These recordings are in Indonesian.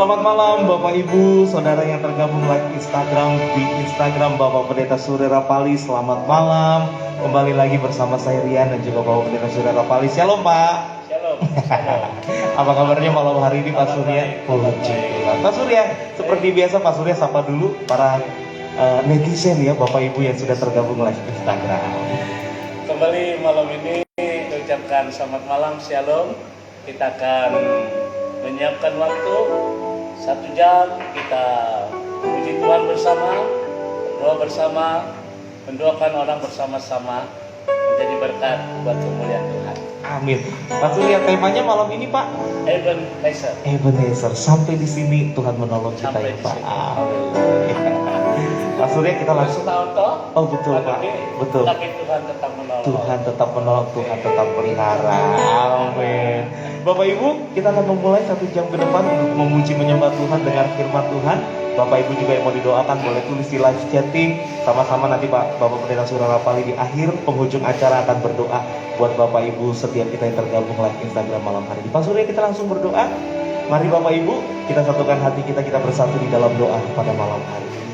Selamat malam Bapak Ibu, saudara yang tergabung live Instagram di Instagram Bapak Pendeta Surya Rapali. Selamat malam, kembali lagi bersama saya Rian dan juga Bapak Pendeta Surya Rapali. Shalom Pak. Shalom. Apa kabarnya malam hari ini Pak Surya? Pak Surya, seperti biasa Pak Surya sapa dulu para netizen ya Bapak Ibu yang sudah tergabung live Instagram. Kembali malam ini ucapkan selamat malam, shalom. Kita akan menyiapkan waktu 1 jam, kita puji Tuhan bersama, berdoa bersama, mendoakan orang bersama-sama, menjadi berkat buat kemuliaan Tuhan. Amin. Pak Surya, temanya malam ini Pak Ebenezer. Ebenezer. Sampai di sini Tuhan menolong kita Sampai ya di Pak. sini. Pak Surya, kita langsung. Tahun toh? Oh betul Pak, betul. Tapi Tuhan tetap menolong. Tuhan tetap menolong, Tuhan tetap pelihara. Amin. Bapak Ibu, kita akan memulai 1 jam ke depan untuk memuji menyembah Tuhan dengan firman Tuhan. Bapak Ibu juga yang mau didoakan boleh tulis di live chatting. Sama-sama nanti Bapak Pendeta Surya Rapali di akhir penghujung acara akan berdoa buat Bapak Ibu setiap kita yang tergabung live Instagram malam hari ini. Pak Surya, kita langsung berdoa. Mari Bapak Ibu, kita satukan hati kita bersatu di dalam doa pada malam hari ini.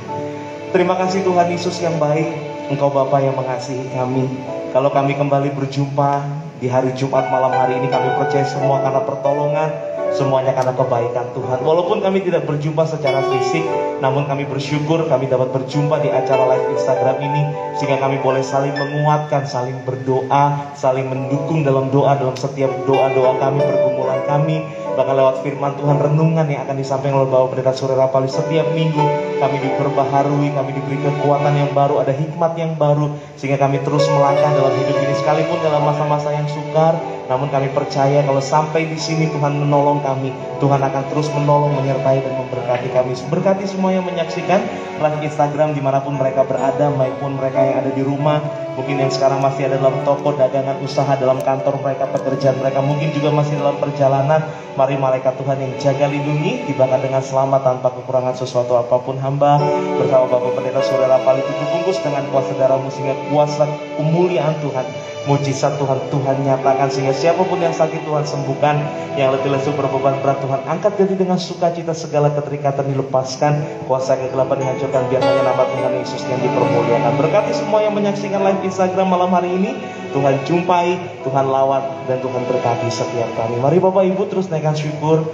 Terima kasih Tuhan Yesus yang baik, Engkau Bapa yang mengasihi kami. Kalau kami kembali berjumpa di hari Jumat malam hari ini, kami percaya semua karena pertolongan, semuanya karena kebaikan Tuhan. Walaupun kami tidak berjumpa secara fisik, namun kami bersyukur kami dapat berjumpa di acara live Instagram ini, sehingga kami boleh saling menguatkan, saling berdoa, saling mendukung dalam doa, dalam setiap doa-doa kami, pergumulan kami. Bahkan lewat firman Tuhan, renungan yang akan disampaikan oleh Bapak Pendeta Surya Rapali setiap minggu, kami diperbaharui, kami diberi kekuatan yang baru, ada hikmat yang baru, sehingga kami terus melangkah dalam hidup ini, sekalipun dalam masa-masa yang sukar. Namun kami percaya kalau sampai di sini Tuhan menolong kami, Tuhan akan terus menolong, menyertai dan memberkati kami. Berkati semua yang menyaksikan live Instagram dimanapun mereka berada, maupun mereka yang ada di rumah, mungkin yang sekarang masih ada dalam toko, dagangan, usaha, dalam kantor mereka, pekerjaan mereka, mungkin juga masih dalam perjalanan. Mari malaikat Tuhan yang jaga lindungi, tibakan dengan selamat tanpa kekurangan sesuatu apapun. Hamba bersama Bapak Pendeta Surya Rapali tutup bungkus dengan kuasa darah-Mu, sehingga kuasa kemuliaan Tuhan, mujizat Tuhan nyatakan, sehingga siapapun yang sakit Tuhan sembuhkan, yang letih lesu berbeban berat Tuhan angkat, ganti dengan sukacita, segala keterikatan dilepaskan, kuasa kegelapan dihancurkan, biar hanya nama Tuhan Yesus yang dipermuliakan. Berkati semua yang menyaksikan live Instagram malam hari ini, Tuhan jumpai, Tuhan lawat, dan Tuhan berkati setiap kami. Mari Bapak Ibu terus naikkan syukur,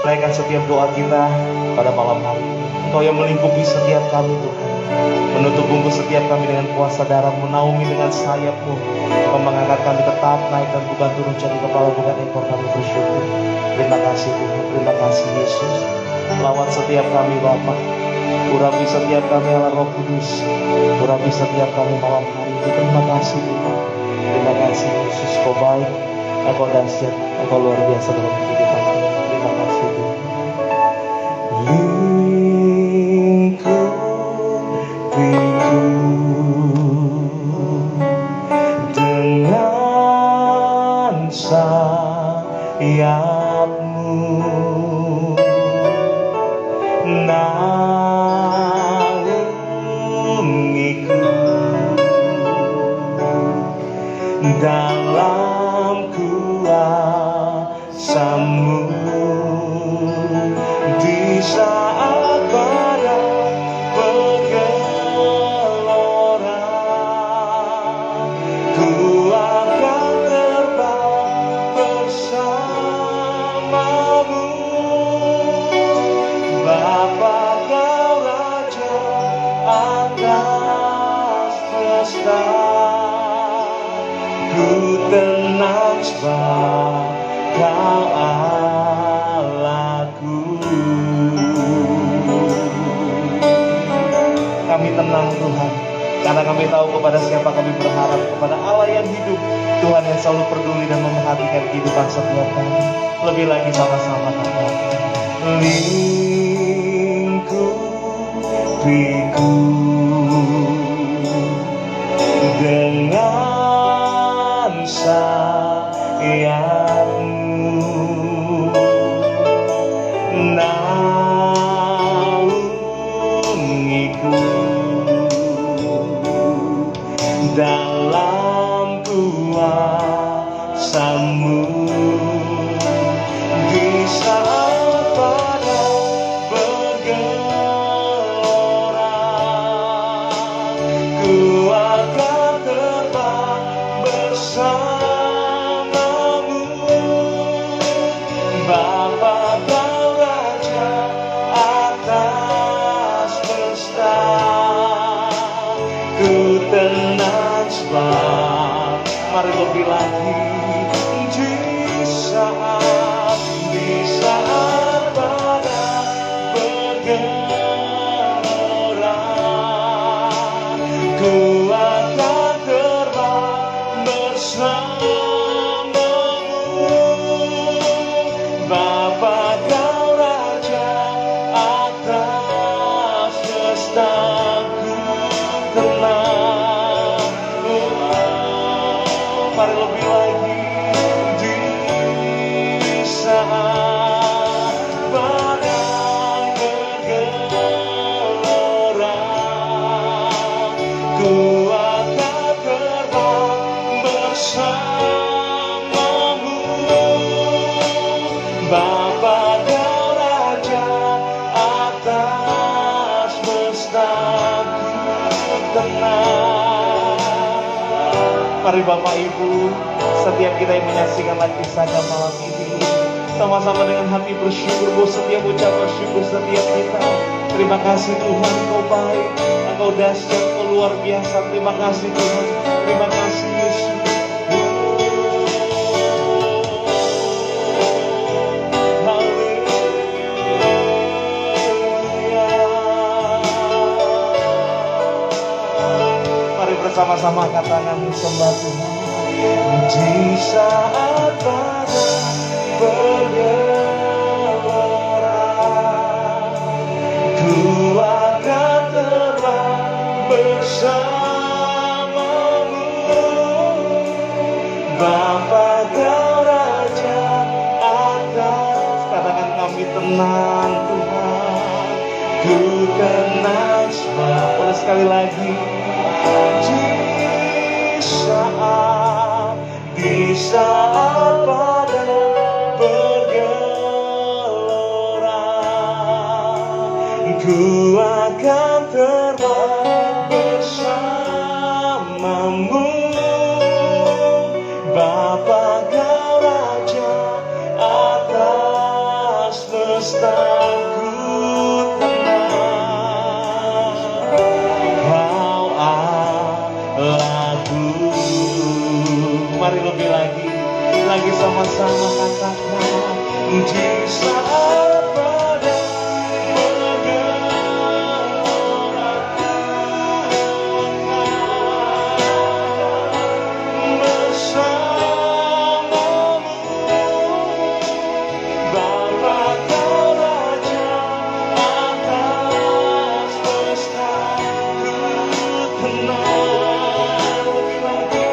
naikkan setiap doa kita pada malam hari ini. Engkau yang melingkupi setiap kami Tuhan, menutup bungkus setiap kami dengan kuasa darah, menaungi dengan sayap-Mu. Engkau mengangkat kami tetap naik dan bukan turun, jadi kepala bukan ekor. Kami bersyukur. Terima kasih Tuhan, terima kasih Yesus. Lawat setiap kami Bapa, urapi setiap kami Allah Roh Kudus, urapi setiap kami malam hari ini. Terima kasih Tuhan, terima kasih Yesus. Kau baik, Engkau dahsyat, Engkau luar biasa dalam kehidupan kami. Terima kasih Tuhan. Dengan sayap-Mu, naungiku dalam kuasa-Mu. Di saat badai bergelora, ku akan terbang bersama-Mu. Bapa, Kau Raja atas semesta, ku tenang sebab Kau Allahku. Kami tenang Tuhan, karena kami tahu kepada siapa kami berharap, kepada Allah yang hidup, Tuhan yang selalu peduli dan memperhatikan kehidupan setiap kami. Lebih lagi sama-sama Tuhan, lingkupiku dengan sayap-Mu, naungiku dalam kuasa-Mu. Di saat badai lagi di saat badai bergelora, ku akan terbang bersamamu. Bapa kau Raja atas semestaku tenang. Mari lebih lagi di saat badai bergelora, ku akan terbang bersamamu. Bapa kau Raja atas semestaku tenang. Mari Bapak Ibu, setiap kita yang menyaksikan live Istaka malam ini, sama-sama dengan hati bersyukur, bahwa setiap ucapan syukur setiap kita. Terima kasih Tuhan, Kau baik, Engkau dahsyat, Kau luar biasa. Terima kasih Tuhan, terima kasih Yesus. Bersama-sama katakan sembah Tuhan. Di saat badai bergelora, ku akan terbang bersamamu. Bapa kau Raja atas, katakan kami tenang Tuhan, ku tenang semua. Boleh sekali lagi. Di saat badai bergelora, ku akan terbang bersamamu. Bapa kau Raja atas semestaku tenang. Kau Allahku. Mari lebih lagi sama-sama katakan. Di saat badai bergelora, bersamamu. Bapa kau Raja atas semestaku tenang. Lebih lagi,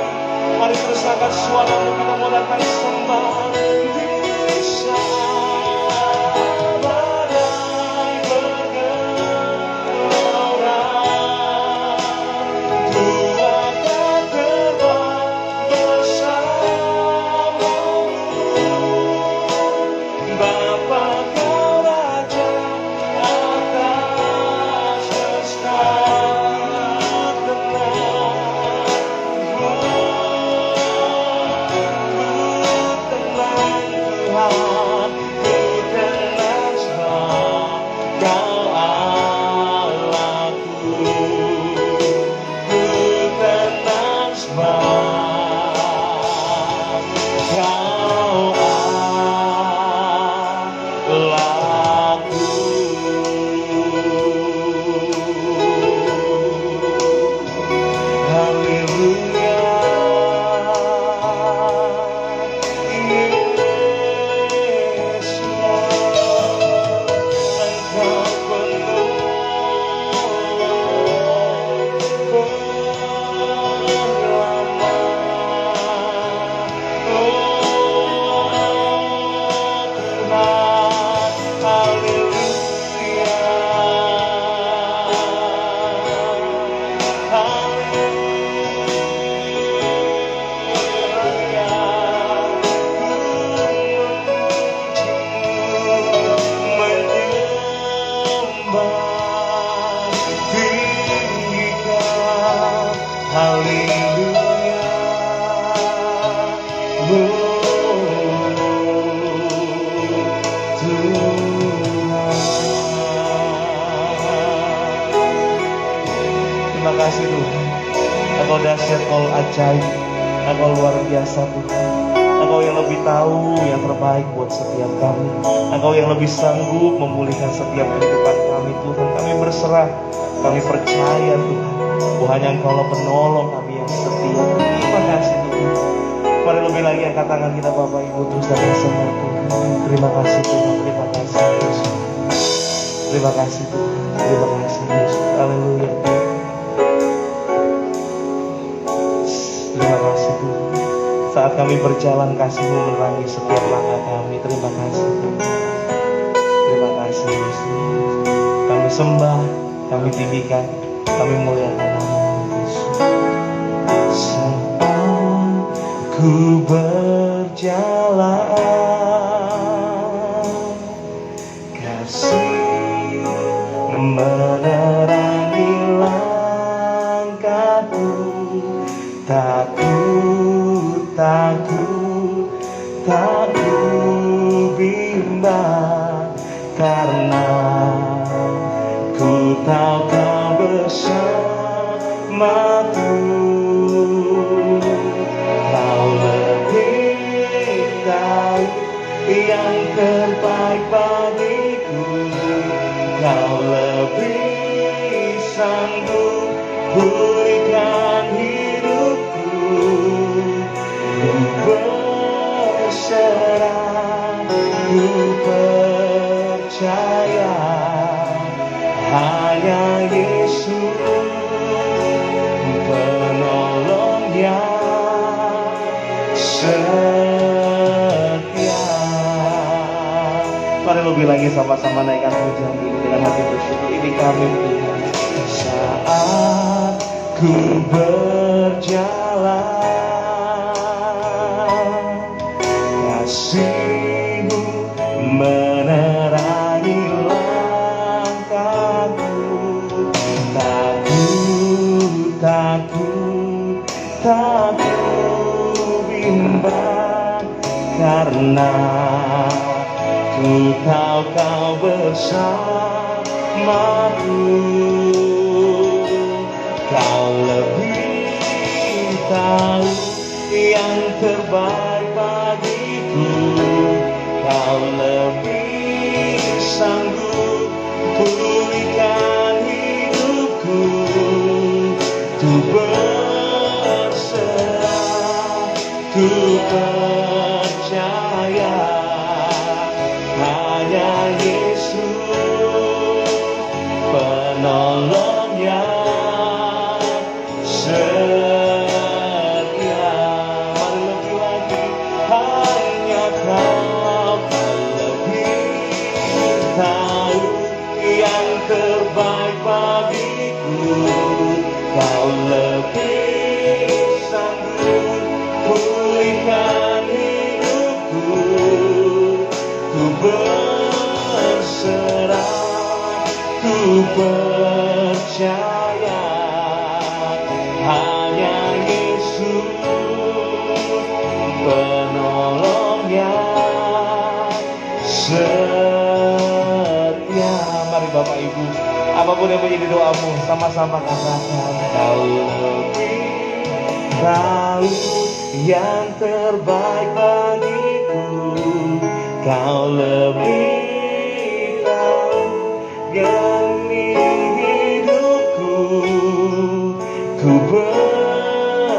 mari terus angkat suaramu, kita mau datang sembah. Di saat badai bergelora, ku akan terbang bersamamu. Bapa kau Raja atas semestaku tenang. Terima kasih Tuhan, Engkau dahsyat, Engkau ajaib. Engkau luar biasa Tuhan. Engkau yang lebih tahu yang terbaik buat setiap kami. Engkau yang lebih sanggup memulihkan setiap kehidupan kami Tuhan. Kami berserah, kami percaya Tuhan, hanya Engkau lah penolong kami yang setia. Terima kasih Tuhan. Mari lebih lagi angkat tangan kita Bapak Ibu, terus datang sama Tuhan. Terima kasih Tuhan, terima kasih Yesus. Terima kasih Tuhan, terima kasih Yesus. Haleluya. Terima kasih Tuhan. Saat kami berjalan, kasih-Mu menerangi setiap langkah kami. Terima kasih Tuhan. Terima kasih Yesus. Kami sembah, kami tinggikan, kami muliakan nama-Mu Yesus. Saat ku berjalan, kasih menerangi langkahku. Takut bimbang, karena ku tahu Kau bersamaku. Kau lebih tahu yang terbaik bagiku. Kau lebih sanggup pulihkan hidupku. Ku berserah, ku percaya hanya Yesus penolong yang setia. Mari lebih lagi sama-sama naikkan pujian ini dengan hati bersyukur. Ini kami Tuhan. Saat ku berjalan, kasih-Mu menerangi langkahku. Takut bimbang, karena ku tahu Kau bersamaku. Kau lebih tahu yang terbaik bagiku. Kau lebih sanggup pulihkan hidupku. Ku berserah, ku percaya hanya Yesus penolong yang setia. Mari lebih lagi, hanya Kau lebih tahu yang terbaik bagiku. Kau lebih sanggup pulihkan hidupku. Ku berserah, ku percaya hanya Yesus penolong yang setia. Mari Bapak Ibu, apapun yang menjadi doamu, sama-sama katakan. Kau lebih tahu yang terbaik bagiku. Kau lebih tahu demi hidupku. Ku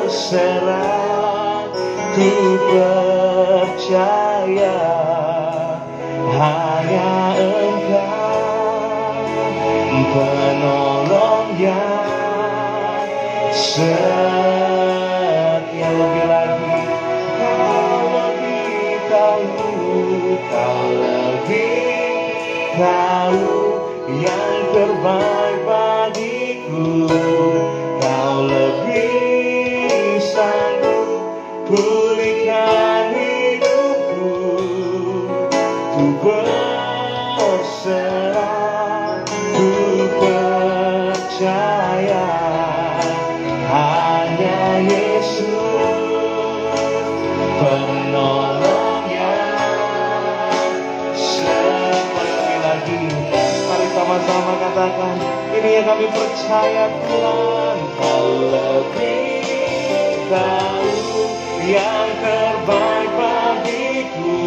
berserah, ku percaya hanya Engkau penolong yang setia. Lebih lagi, Kau lebih tahu, Kau lebih tahu yang terbaik bagiku. Kau lebih sanggup pulihkan hidupku. Ku berserah, ku percaya hanya Yesus penolong yang sekali lagi. Mari sama-sama katakan, ini yang kami percaya Tuhan. Kau lebih tahu yang terbaik bagiku.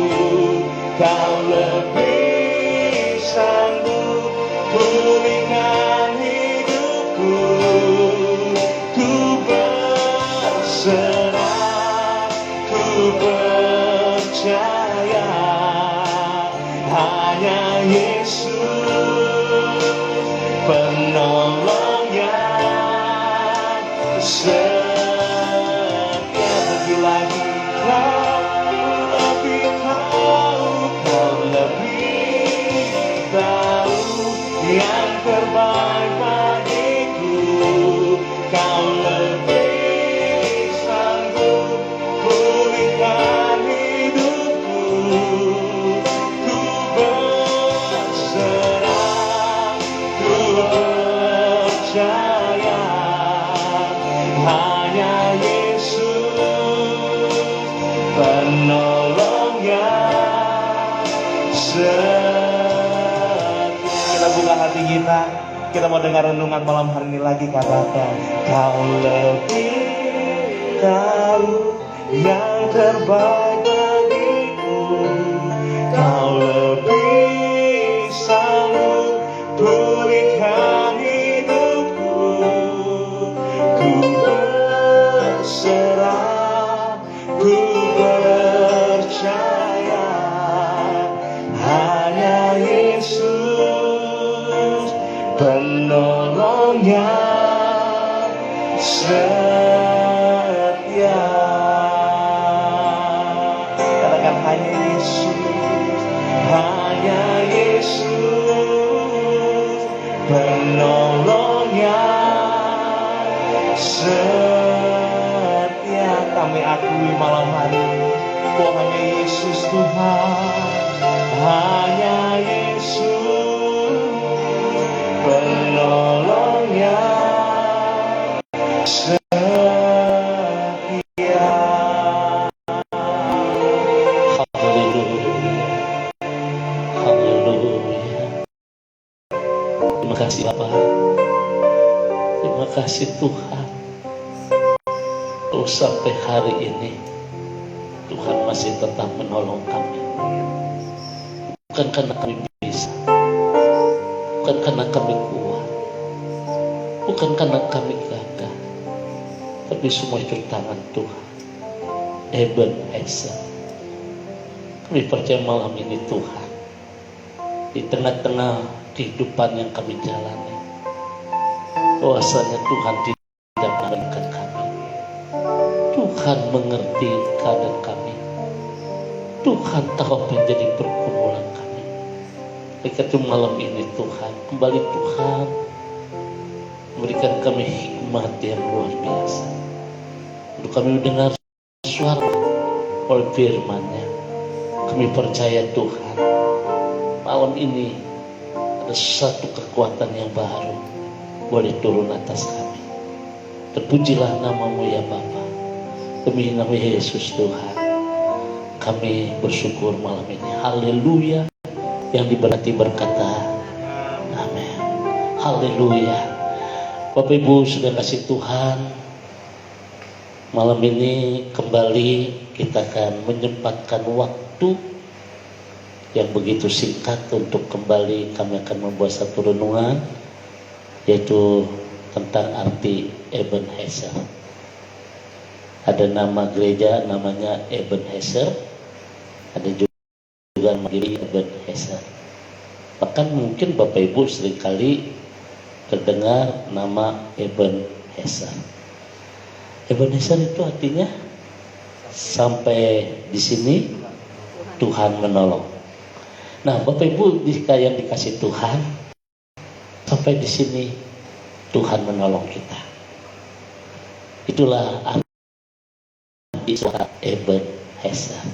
Kau lebih sanggup pulihkan hidupku. Ku berserah, ku percaya, hanya Yesus penolongnya setia. Pergi lagi, kau lebih tahu, kau lebih tahu yang terbaik bagiku. Kau lebih sanggup pulihkan hidupku. Ku berserah, ku percaya, hanya Yesus penolongnya setia. Kita buka hati kita mau dengar renungan malam hari ini lagi. Katakan, kau lebih tahu yang terbaik bagiku. Kau lebih sanggup pulihkan hidupku. Ku berserah, ku percaya, hanya Yesus penolongnya setia. Katakan, hanya Yesus, hanya Yesus penolongnya setia. Kami akui malam hari ini bahwa hanya Yesus Tuhan, hanya Yesus penolongnya setia. Haleluya, haleluya. Terima kasih Bapak, terima kasih Tuhan. Oh, sampai hari ini Tuhan masih tetap menolong kami. Bukan karena kami bisa, bukan karena kami kuat, bukan karena kami gagah, tapi semua itu tangan Tuhan. Ebenezer. Kami percaya malam ini Tuhan, di tengah-tengah kehidupan yang kami jalani, bahwasanya Tuhan tidak meninggalkan kami. Tuhan mengerti keadaan kami. Tuhan tahu apa yang jadi pergumulan kami. Oleh karena itu malam ini Tuhan, kembali Tuhan memberikan kami hikmat yang luar biasa untuk kami mendengar suara oleh firman-Nya. Kami percaya Tuhan, malam ini ada satu kekuatan yang baru boleh turun atas kami. Terpujilah nama-Mu ya Bapa. Demi nama Yesus Tuhan, kami bersyukur malam ini. Haleluya. Yang diberkati berkata amin. Haleluya. Bapak Ibu sudah kasih Tuhan, malam ini kembali kita akan menyempatkan waktu yang begitu singkat untuk kembali kami akan membuat satu renungan, yaitu tentang arti Ebenezer. Ada nama gereja namanya Ebenezer, ada juga nama diri Ebenezer. Bahkan mungkin Bapak Ibu seringkali terdengar nama Ebenezer. Ebenezer itu artinya sampai di sini Tuhan menolong. Nah, Bapak Ibu yang dikasih Tuhan, sampai di sini Tuhan menolong kita. Itulah arti suara Ebenezer.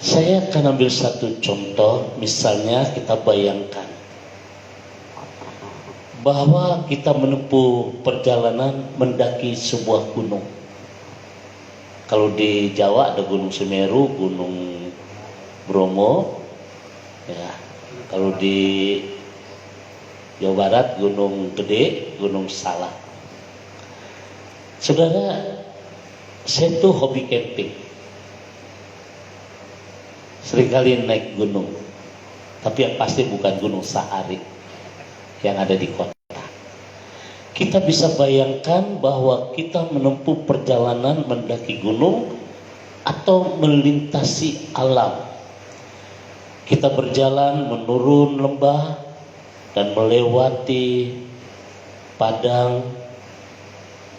Saya akan ambil satu contoh. Misalnya kita bayangkan bahwa kita menempuh perjalanan mendaki sebuah gunung. Kalau di Jawa ada Gunung Semeru, Gunung Bromo, ya. Kalau di Jawa Barat Gunung Gede, Gunung Salak. Saudara, Saya tuh hobi camping. Seringkali naik gunung. Tapi yang pasti bukan Gunung Sahari yang ada di kota. Kita bisa bayangkan bahwa kita menempuh perjalanan mendaki gunung atau melintasi alam. Kita berjalan menurun lembah dan melewati padang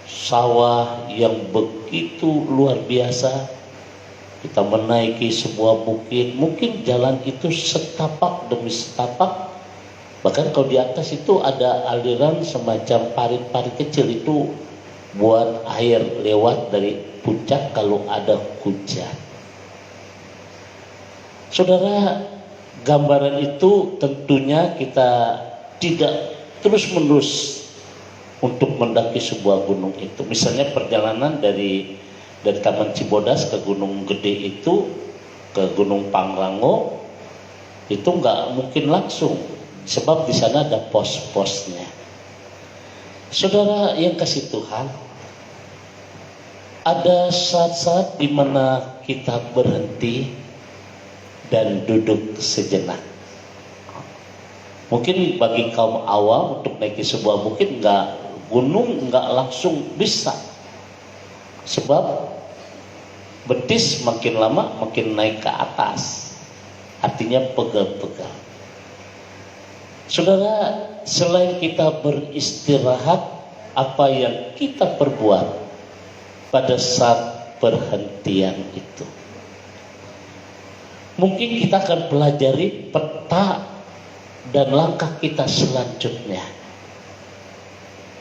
sawah yang begitu luar biasa. Kita menaiki sebuah bukit, mungkin jalan itu setapak demi setapak. Bahkan kalau di atas itu ada aliran semacam parit-parit kecil, itu buat air lewat dari puncak kalau ada hujan. Saudara, gambaran itu tentunya kita tidak terus-menerus untuk mendaki sebuah gunung itu. Misalnya perjalanan dari Taman Cibodas ke Gunung Gede itu, ke Gunung Pangrango, itu nggak mungkin langsung, sebab di sana ada pos-posnya. Saudara yang kasih Tuhan, ada saat-saat di mana kita berhenti dan duduk sejenak. Mungkin bagi kaum awam untuk naik sebuah bukit gunung nggak langsung bisa, sebab betis makin lama makin naik ke atas, artinya pegal-pegal. Saudara, selain kita beristirahat, apa yang kita perbuat pada saat perhentian itu? Mungkin kita akan pelajari peta dan langkah kita selanjutnya.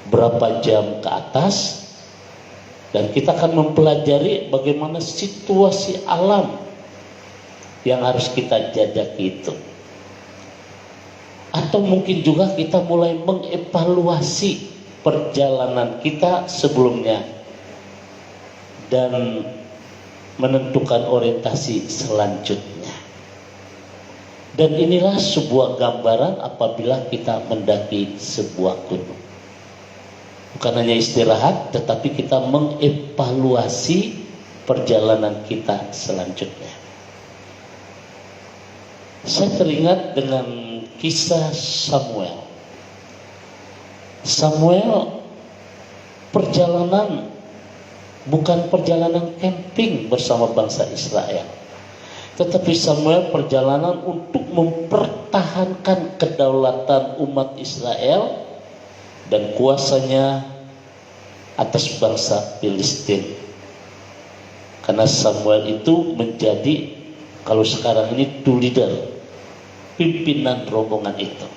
Berapa jam ke atas, dan kita akan mempelajari bagaimana situasi alam yang harus kita jajaki itu. Atau mungkin juga kita mulai mengevaluasi perjalanan kita sebelumnya dan menentukan orientasi selanjutnya. Dan inilah sebuah gambaran apabila kita mendaki sebuah gunung. Bukan hanya istirahat, tetapi kita mengevaluasi perjalanan kita selanjutnya. Saya teringat dengan kisah Samuel. Samuel perjalanan bukan perjalanan camping bersama bangsa Israel, tetapi Samuel perjalanan untuk mempertahankan kedaulatan umat Israel dan kuasanya atas bangsa Filistin. Karena Samuel itu menjadi, kalau sekarang ini, leader, pimpinan rombongan itu.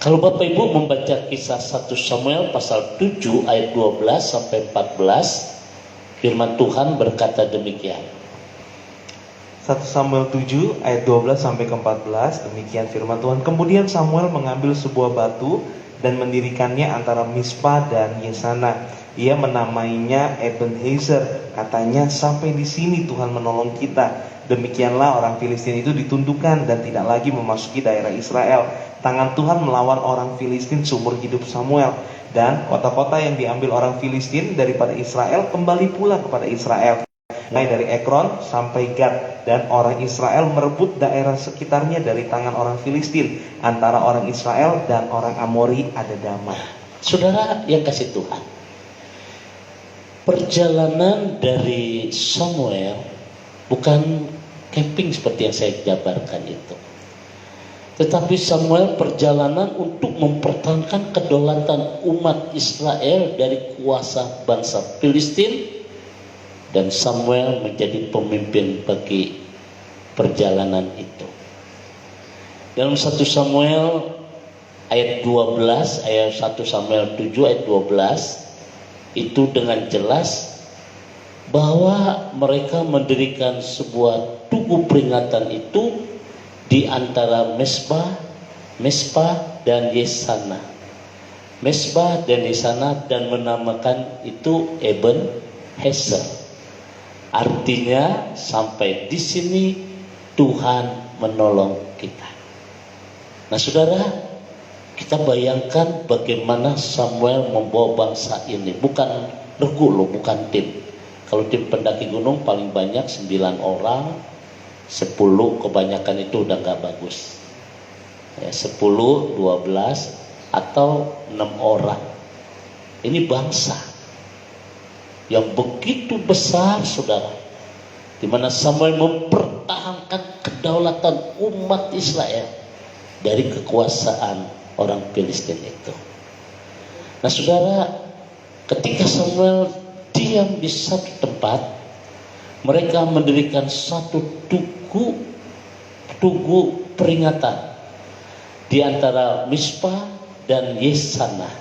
Kalau Bapak Ibu membaca kisah 1 Samuel pasal 7 ayat 12 sampai 14, firman Tuhan berkata demikian. 1 Samuel 7 ayat 12 sampai ke 14, demikian firman Tuhan. Kemudian Samuel mengambil sebuah batu dan mendirikannya antara Mispa dan Yesana. Ia menamainya Ebenezer. Katanya, sampai di sini Tuhan menolong kita. Demikianlah orang Filistin itu ditundukkan dan tidak lagi memasuki daerah Israel. Tangan Tuhan melawan orang Filistin seumur hidup Samuel. Dan kota-kota yang diambil orang Filistin daripada Israel kembali pula kepada Israel. Mulai dari Ekron sampai Gad, dan orang Israel merebut daerah sekitarnya dari tangan orang Filistin. Antara orang Israel dan orang Amori ada damai. Saudara yang kasih Tuhan, perjalanan dari Samuel bukan camping seperti yang saya jabarkan itu, tetapi Samuel perjalanan untuk mempertahankan kedaulatan umat Israel dari kuasa bangsa Filistin. Dan Samuel menjadi pemimpin bagi perjalanan itu. Dalam 1 Samuel ayat 12, ayat 1 Samuel 7 ayat 12, itu dengan jelas bahwa mereka mendirikan sebuah tugu peringatan itu di antara Mesbah dan Yesana. Mesbah dan Yesana, dan menamakan itu Ebenezer. Artinya, sampai di sini Tuhan menolong kita. Nah, saudara, kita bayangkan bagaimana Samuel membawa bangsa ini, bukan regu loh, bukan tim. Kalau tim pendaki gunung paling banyak 9 orang, 10 kebanyakan itu udah gak bagus. Ya, 10, 12 atau 6 orang. Ini bangsa yang begitu besar, saudara, di mana Samuel mempertahankan kedaulatan umat Israel dari kekuasaan orang Filistin itu. Nah, saudara, ketika Samuel diam di satu tempat, mereka mendirikan satu tugu peringatan di antara Mispa dan Yesana,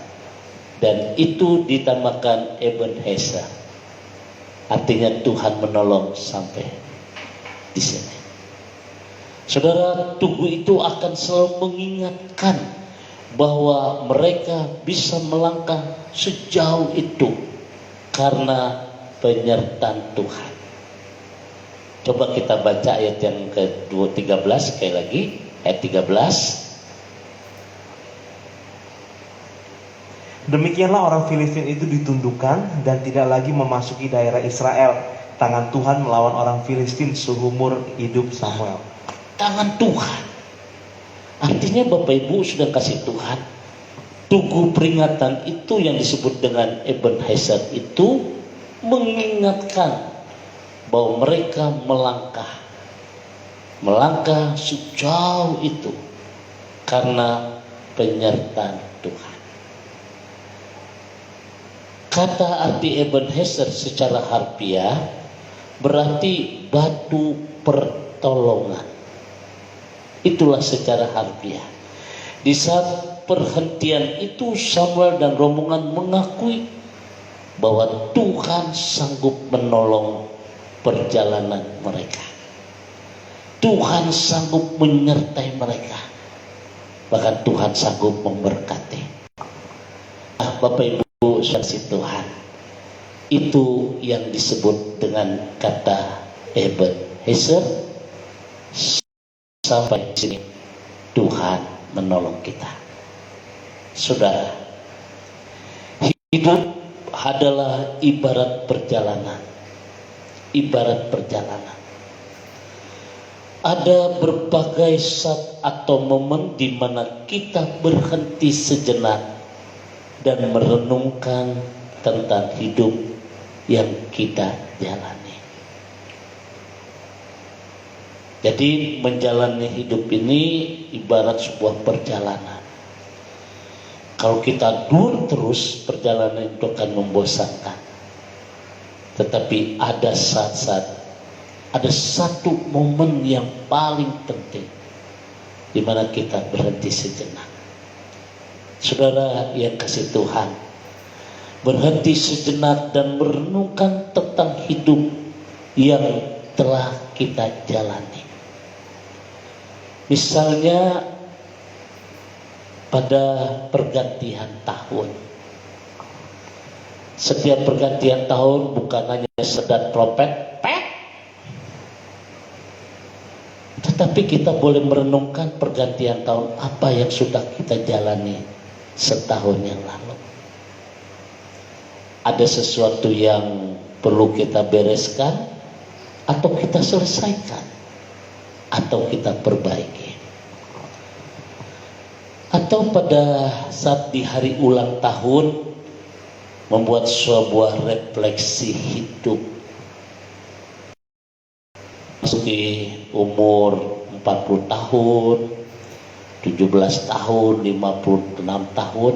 dan itu ditamakan Ebenezer, artinya Tuhan menolong sampai di sini. Saudara, tugu itu akan selalu mengingatkan bahwa mereka bisa melangkah sejauh itu karena penyertaan Tuhan. Coba kita baca ayat yang ke-13 sekali lagi, ayat 13. Demikianlah orang Filistin itu ditundukkan dan tidak lagi memasuki daerah Israel. Tangan Tuhan melawan orang Filistin seumur hidup Samuel. Tangan Tuhan. Artinya Bapak Ibu sudah kasih Tuhan. Tugu peringatan itu yang disebut dengan Ebenezer itu mengingatkan bahwa mereka melangkah sejauh itu karena penyertaan Tuhan. Kata arti Ebenezer secara harfiah berarti batu pertolongan. Itulah secara harfiah. Di saat perhentian itu Samuel dan rombongan mengakui bahwa Tuhan sanggup menolong perjalanan mereka. Tuhan sanggup menyertai mereka. Bahkan Tuhan sanggup memberkati. Bapak Ibu saksi Tuhan, itu yang disebut dengan kata Ebenezer. Sampai di sini Tuhan menolong kita. Saudara, hidup adalah ibarat perjalanan. Ibarat perjalanan. Ada berbagai saat atau momen di mana kita berhenti sejenak dan merenungkan tentang hidup yang kita jalani. Jadi menjalani hidup ini ibarat sebuah perjalanan. Kalau kita dur terus, perjalanan itu akan membosankan. Tetapi ada saat-saat, ada satu momen yang paling penting di mana kita berhenti sejenak. Saudara yang kasih Tuhan, berhenti sejenak dan merenungkan tentang hidup yang telah kita jalani. Misalnya pada pergantian tahun. Setiap pergantian tahun bukan hanya sedat trompet, tetapi kita boleh merenungkan pergantian tahun apa yang sudah kita jalani setahun yang lalu. Ada sesuatu yang perlu kita bereskan atau kita selesaikan atau kita perbaiki. Atau pada saat di hari ulang tahun membuat sebuah refleksi hidup. Masuki umur 40 tahun, 17 tahun, 56 tahun.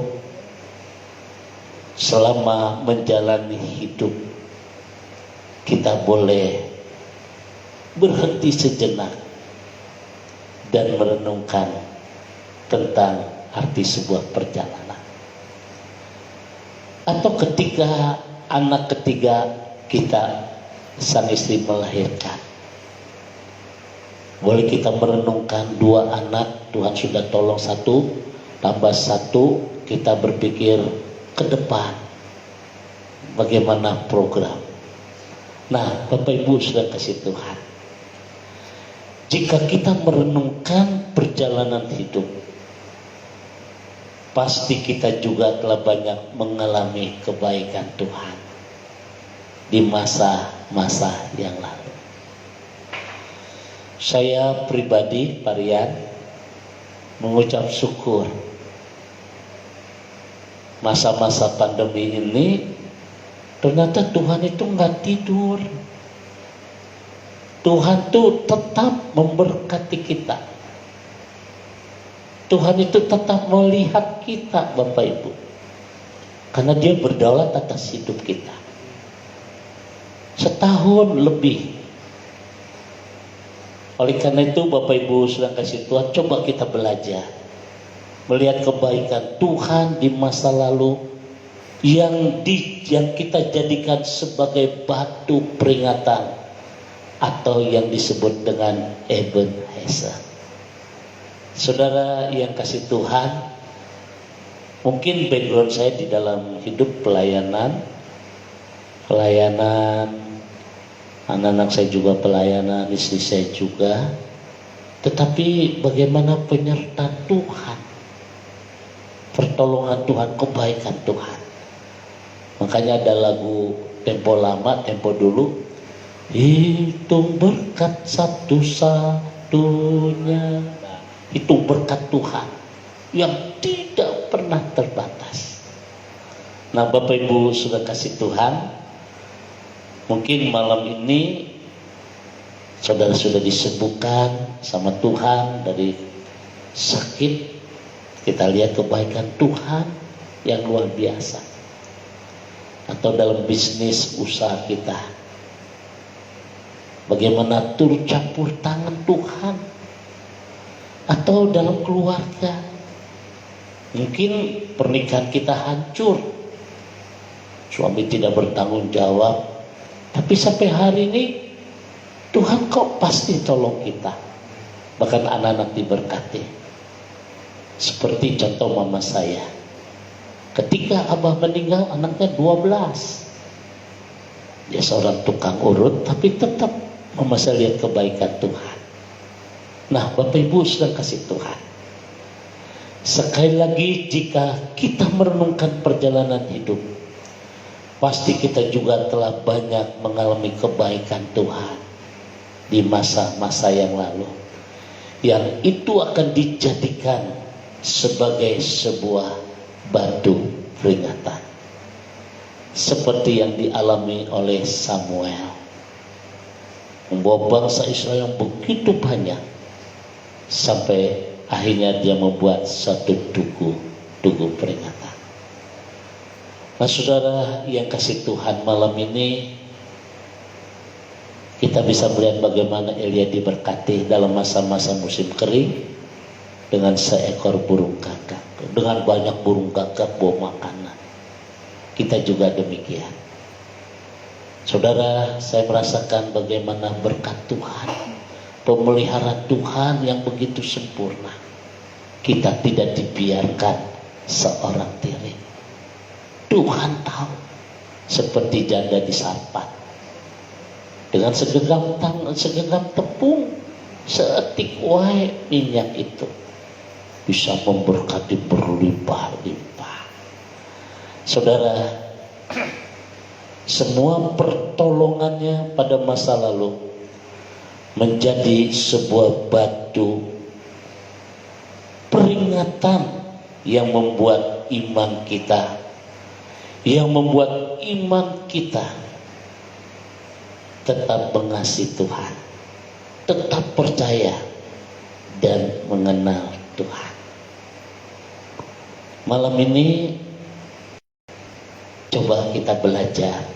Selama menjalani hidup, kita boleh berhenti sejenak dan merenungkan tentang arti sebuah perjalanan. Atau ketika anak ketiga kita, sang istri melahirkan, boleh kita merenungkan 2 anak, Tuhan sudah tolong 1, tambah 1, kita berpikir ke depan bagaimana program. Nah, Bapak Ibu sudah kasih Tuhan, jika kita merenungkan perjalanan hidup, pasti kita juga telah banyak mengalami kebaikan Tuhan. di masa-masa yang lalu. Saya pribadi, Pak Rian, mengucap syukur masa-masa pandemi ini ternyata Tuhan itu nggak tidur. Tuhan tuh tetap memberkati kita. Tuhan itu tetap melihat kita, Bapak Ibu, karena Dia berdaulat atas hidup kita. Setahun lebih. Oleh karena itu Bapak Ibu sedang kasih Tuhan, coba kita belajar melihat kebaikan Tuhan di masa lalu yang kita jadikan sebagai batu peringatan atau yang disebut dengan Ebenezer. Saudara yang kasih Tuhan, mungkin background saya di dalam hidup pelayanan, anak-anak saya juga pelayanan, istri saya juga. Tetapi bagaimana penyertaan Tuhan, pertolongan Tuhan, kebaikan Tuhan. Makanya ada lagu tempo lama, tempo dulu, hitung berkat satu-satunya. Itu berkat Tuhan yang tidak pernah terbatas. Nah, Bapak Ibu sudah kasih Tuhan, mungkin malam ini saudara sudah disembuhkan sama Tuhan dari sakit. Kita lihat kebaikan Tuhan yang luar biasa. Atau dalam bisnis usaha kita, bagaimana turut campur tangan Tuhan. Atau dalam keluarga, mungkin pernikahan kita hancur, suami tidak bertanggung jawab, tapi sampai hari ini Tuhan kok pasti tolong kita. Bahkan anak-anak diberkati. Seperti contoh mama saya, ketika abah meninggal anaknya 12. Dia seorang tukang urut, tapi tetap mama saya lihat kebaikan Tuhan. Nah, Bapak Ibu sedang kasih Tuhan, sekali lagi jika kita merenungkan perjalanan hidup, pasti kita juga telah banyak mengalami kebaikan Tuhan di masa-masa yang lalu, yang itu akan dijadikan sebagai sebuah batu peringatan, seperti yang dialami oleh Samuel, membawa bangsa Israel yang begitu banyak sampai akhirnya dia membuat satu tugu peringatan. Nah, saudara yang kasih Tuhan, malam ini kita bisa melihat bagaimana Elia diberkati dalam masa-masa musim kering dengan seekor burung gagak, dengan banyak burung gagak bawa makanan. Kita juga demikian. Saudara, saya merasakan bagaimana berkat Tuhan, pemeliharaan Tuhan yang begitu sempurna. Kita tidak dibiarkan seorang diri. Tuhan tahu, seperti janda di Sarpat, dengan segenggam tepung, seetik wae minyak itu bisa memberkati berlimpah-limpah. Saudara, semua pertolongannya pada masa lalu menjadi sebuah batu peringatan yang membuat iman kita, tetap mengasihi Tuhan, tetap percaya dan mengenal Tuhan. Malam ini coba kita belajar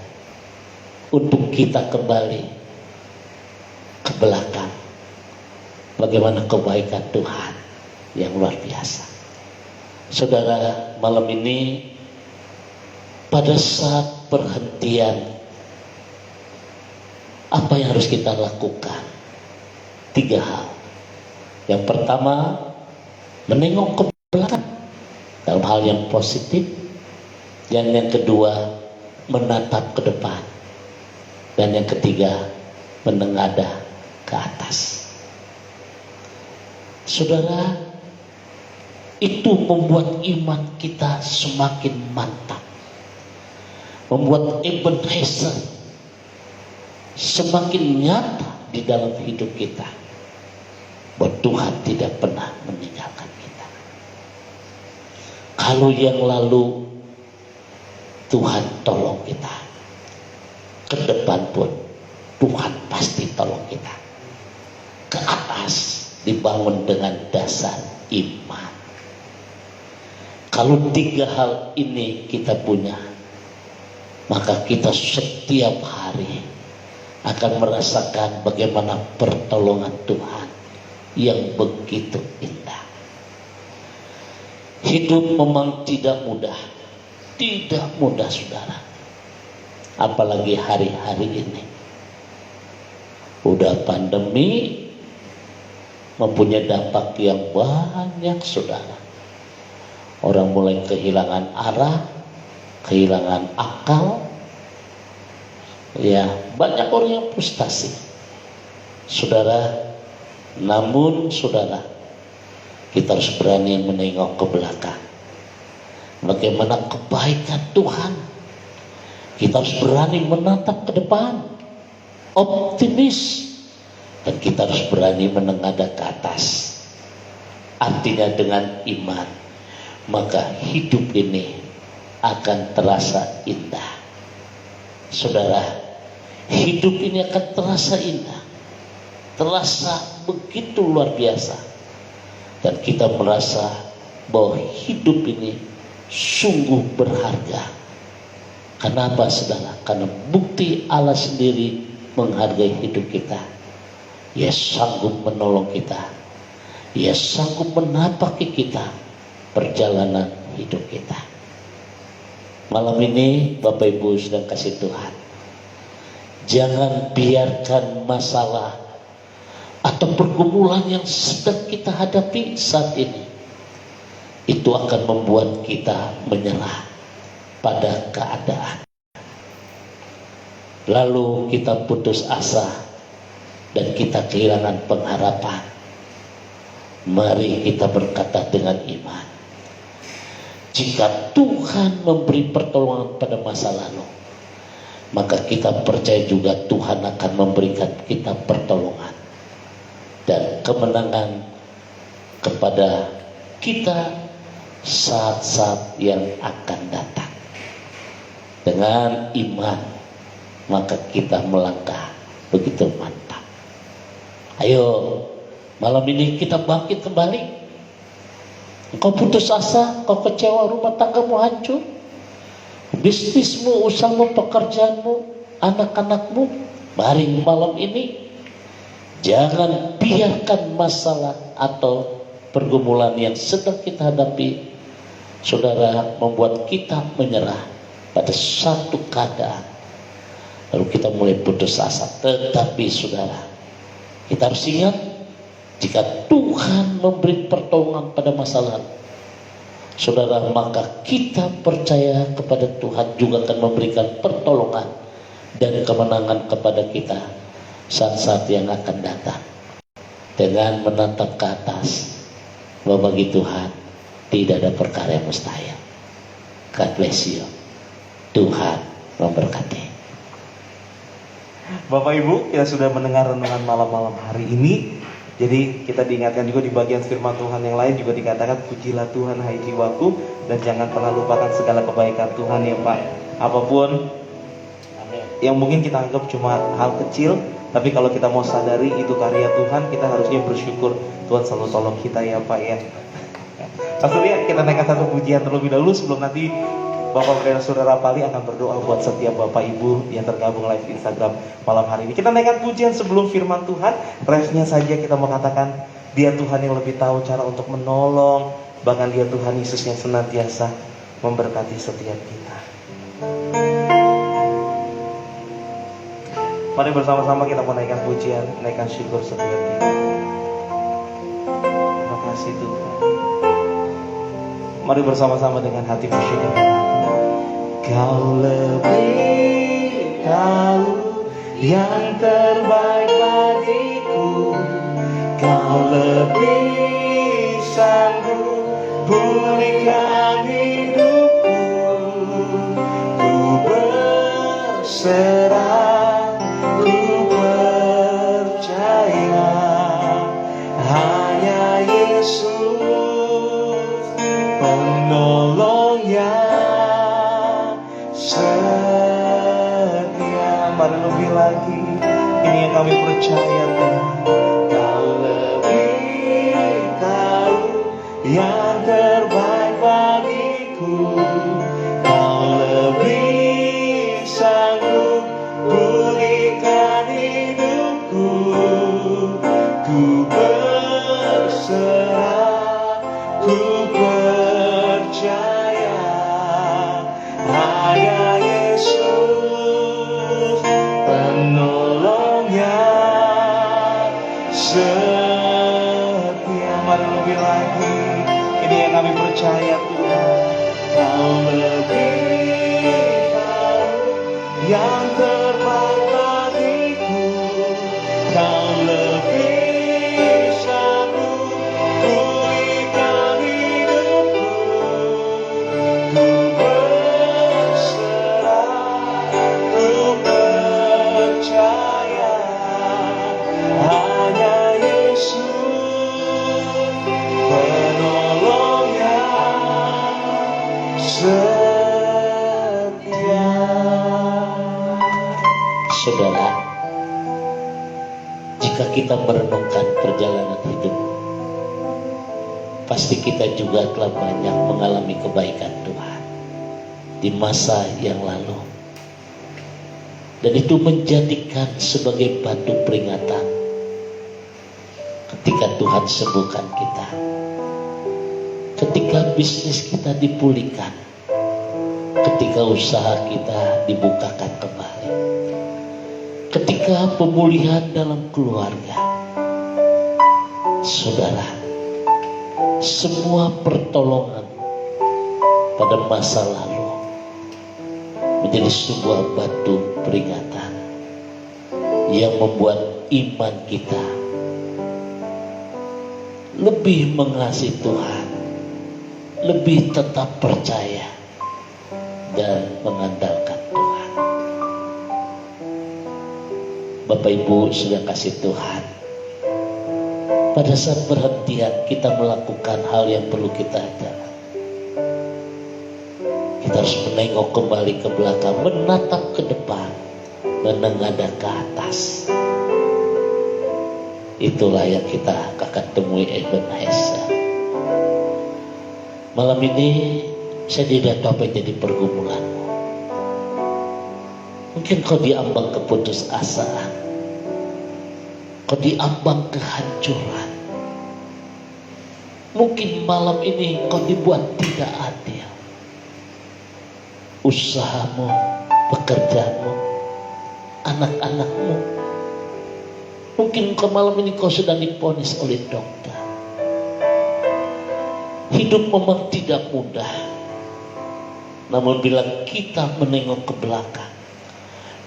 untuk kita kembali ke belakang, bagaimana kebaikan Tuhan yang luar biasa. Saudara, malam ini pada saat perhentian, apa yang harus kita lakukan? 3 hal. Yang pertama, menengok ke belakang dalam hal yang positif. Yang kedua, menatap ke depan. Dan yang ketiga, menengadah ke atas. Saudara, itu membuat iman kita semakin mantap, membuat Ebenezer semakin nyata di dalam hidup kita bahwa Tuhan tidak pernah meninggalkan kita. Kalau yang lalu Tuhan tolong kita, ke depan pun Tuhan pasti tolong kita. Ke atas dibangun dengan dasar iman. Kalau 3 hal ini kita punya, maka kita setiap hari akan merasakan bagaimana pertolongan Tuhan yang begitu indah. Hidup memang tidak mudah saudara, apalagi hari-hari ini. Udah pandemi mempunyai dampak yang banyak saudara. Orang mulai kehilangan arah, kehilangan akal, ya banyak orang yang frustasi saudara. Namun saudara, kita harus berani menengok ke belakang bagaimana kebaikan Tuhan. Kita harus berani menatap ke depan, optimis, dan kita harus berani menengadah ke atas. Artinya dengan iman, maka hidup ini akan terasa indah. Saudara, hidup ini akan terasa indah, terasa begitu luar biasa, dan kita merasa bahwa hidup ini sungguh berharga. Kenapa saudara? Karena bukti Allah sendiri menghargai hidup kita. Ia sanggup menolong kita, Ia sanggup menapaki kita perjalanan hidup kita. Malam ini Bapak Ibu sedang kasih Tuhan, jangan biarkan masalah atau pergumulan yang sedang kita hadapi saat ini itu akan membuat kita menyerah pada keadaan, lalu kita putus asa dan kita kehilangan pengharapan. Mari kita berkata dengan iman, jika Tuhan memberi pertolongan pada masa lalu, maka kita percaya juga Tuhan akan memberikan kita pertolongan dan kemenangan kepada kita saat-saat yang akan datang. Dengan iman, maka kita melangkah begitu mantap. Ayo, malam ini kita bangkit kembali. Engkau putus asa, engkau kecewa, rumah tanggamu hancur, bisnismu, usahamu, pekerjaanmu, anak-anakmu. Mari malam ini jangan biarkan masalah atau pergumulan yang sedang kita hadapi, saudara, membuat kita menyerah pada satu keadaan, lalu kita mulai putus asa. Tetapi saudara, kita harus ingat, jika Tuhan memberi pertolongan pada masa lalu, saudara, maka kita percaya kepada Tuhan juga akan memberikan pertolongan dan kemenangan kepada kita saat-saat yang akan datang. Dengan menatap ke atas, bahwa bagi Tuhan tidak ada perkara yang mustahil. God bless you. Tuhan memberkati. Bapak Ibu, kita sudah mendengar renungan malam-malam hari ini. Jadi kita diingatkan juga di bagian firman Tuhan yang lain juga dikatakan, pujilah Tuhan hai jiwaku, dan jangan pernah lupakan segala kebaikan Tuhan ya Pak. Apapun yang mungkin kita anggap cuma hal kecil, tapi kalau kita mau sadari itu karya Tuhan, kita harusnya bersyukur Tuhan selalu tolong kita ya Pak ya. Pastor ya, kita naikkan satu pujian terlebih dahulu sebelum nanti Bapak dan Saudara Pali akan berdoa buat setiap Bapak Ibu yang tergabung live Instagram malam hari ini. Kita naikkan pujian sebelum firman Tuhan. Refnya saja kita mengatakan, Dia Tuhan yang lebih tahu cara untuk menolong. Bahkan Dia Tuhan Yesus yang senantiasa memberkati setiap kita. Mari bersama-sama kita menaikkan pujian, menaikkan syukur setiap kita. Terima kasih Tuhan. Mari bersama-sama dengan hati bersyukur. Kau lebih tahu yang terbaik bagiku. Kau lebih sanggup pulihkan hidupku. Ku berserah, ku percaya Tuhan, Kau lebih tahu yang terbaik bagiku. Kau lebih sanggup pulihkan hidupku. Ku berserah, ku percaya hanya Yesus penolongnya setia. Mari lebih lagi, ini yang kami percaya Tuhan. Kau lebih tahu yang terbaik bagiku. Kau lebih sanggup pulihkan hidupku. Ku berserah, ku percaya hanya Yesus penolongnya setia. Saudara, jika kita merenungkan perjalanan hidup, pasti kita juga telah banyak mengalami kebaikan Tuhan di masa yang lalu. Dan itu menjadikan sebagai batu peringatan ketika Tuhan sembuhkan kita, ketika bisnis kita dipulihkan, ketika usaha kita dibukakan kembali, ketika pemulihan dalam keluarga. Saudara, semua pertolongan pada masa lalu menjadi sebuah batu peringatan yang membuat iman kita lebih mengasihi Tuhan, lebih tetap percaya dan mengandalkan Tuhan. Bapak Ibu sudah kasih Tuhan, pada saat perhentian kita melakukan hal yang perlu kita adalah kita harus menengok kembali ke belakang, menatap ke depan, menengadah ke atas. Itulah yang kita akan temui Ebenezer. Malam ini saya tidak tahu apa yang jadi pergumulanmu. Mungkin kau diambang keputusasaan, kau diambang kehancuran. Mungkin malam ini kau dibuat tidak adil. Usahamu, pekerjaanmu, anak-anakmu. Mungkin kau malam ini kau sedang diponis oleh dokter. Hidup memang tidak mudah. Namun bila kita menengok ke belakang,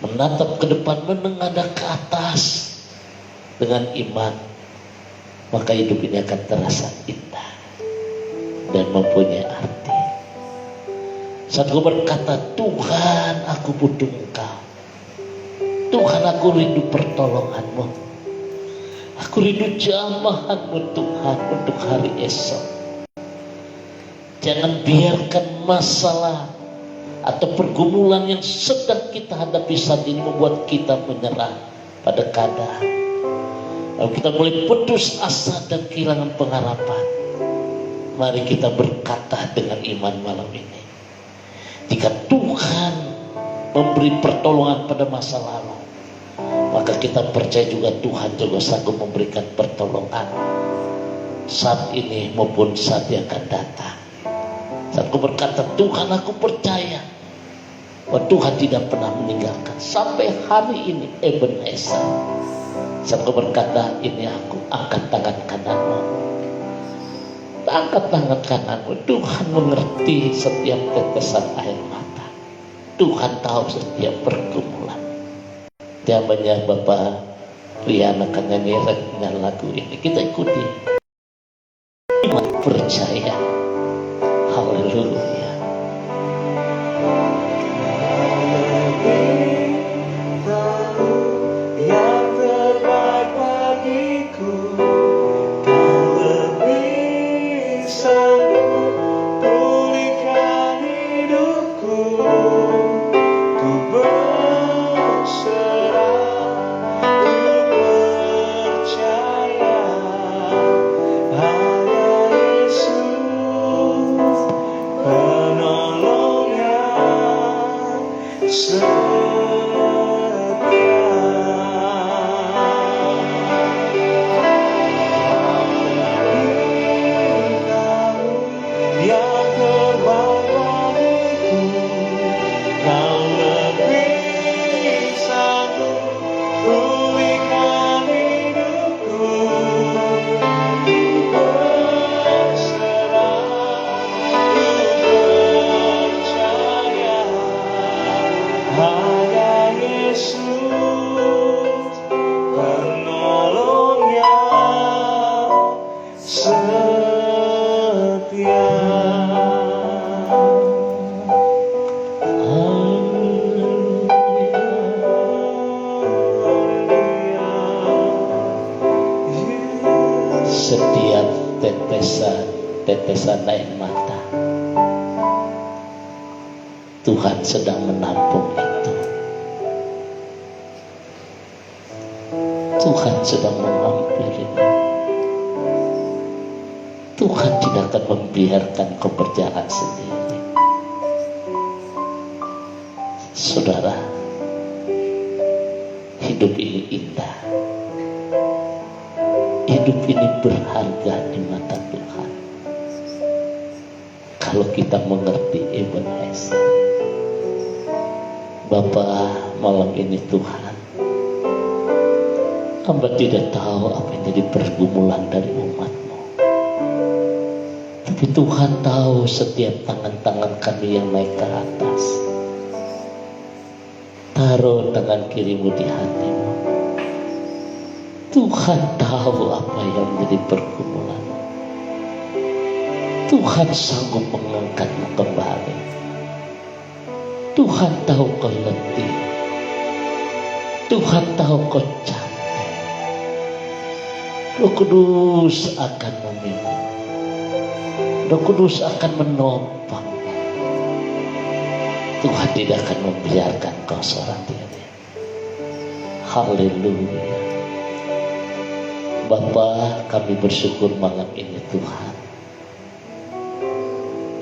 menatap ke depan, menengadah ke atas dengan iman, maka hidup ini akan terasa indah dan mempunyai arti. Saat aku berkata, Tuhan aku butuh Engkau, Tuhan aku rindu pertolongan-Mu, aku rindu jamah-Mu Tuhan untuk hari esok. Jangan biarkan masalah atau pergumulan yang sedang kita hadapi saat ini membuat kita menyerah pada keadaan. Lalu kita mulai putus asa dan kehilangan pengharapan. Mari kita berkata dengan iman malam ini, jika Tuhan memberi pertolongan pada masa lalu, maka kita percaya juga Tuhan juga sanggup memberikan pertolongan saat ini maupun saat yang akan datang. Saat aku berkata, Tuhan aku percaya bahwa Tuhan tidak pernah meninggalkan sampai hari ini Ebenezer. Saat aku berkata, ini aku, angkat tangan kananmu, angkat tangan kananmu. Tuhan mengerti setiap tetesan air mata, Tuhan tahu setiap pergumulan. Jamannya Bapak Riana akan nyanyi dengan lagu ini, kita ikuti. Iman percaya. Haleluya. Yang terbaik bagiku, Kau lebih sanggup pulihkan hidupku. Ku berserah, ku setia. Setiap tetesan air mata, Tuhan sedang menampung itu. Tuhan sedang mengampuni. Tuhan tidak akan membiarkan kau berjalan sendiri. Saudara, hidup ini indah. Hidup ini berharga di mata Tuhan. Kalau kita mengerti Ebenezer. Bapa, malam ini Tuhan, hamba tidak tahu apa yang jadi pergumulan dari umat-Mu. Tapi Tuhan tahu setiap tangan-tangan kami yang naik ke atas. Taruh tangan kirimu di hatimu. Tuhan tahu apa yang menjadi pergumulan. Tuhan sanggup mengangkatmu kembali. Tuhan tahu kau letih. Tuhan tahu kau capek. Roh Kudus akan memimpin. Roh Kudus akan menopang. Tuhan tidak akan membiarkan kau seorang diri. Haleluya. Bapa, kami bersyukur malam ini Tuhan.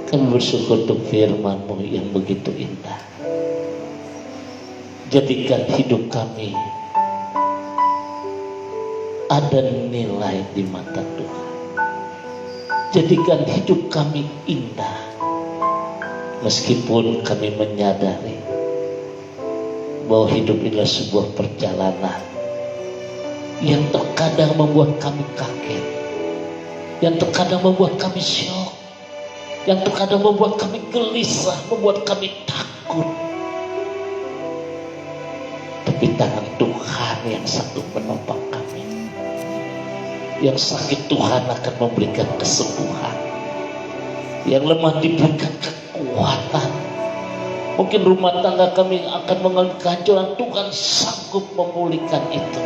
Kami bersyukur untuk firman-Mu yang begitu indah. Jadikan hidup kami ada nilai di mata Tuhan. Jadikan hidup kami indah. Meskipun kami menyadari bahwa hidup adalah sebuah perjalanan yang terkadang membuat kami kaget, yang terkadang membuat kami syok, yang terkadang membuat kami gelisah, membuat kami takut. Tapi tangan Tuhan yang sanggup menopang kami. Yang sakit Tuhan akan memberikan kesembuhan, yang lemah diberikan kekuatan. Mungkin rumah tangga kami akan mengalami kehancuran, Tuhan sanggup memulihkan itu.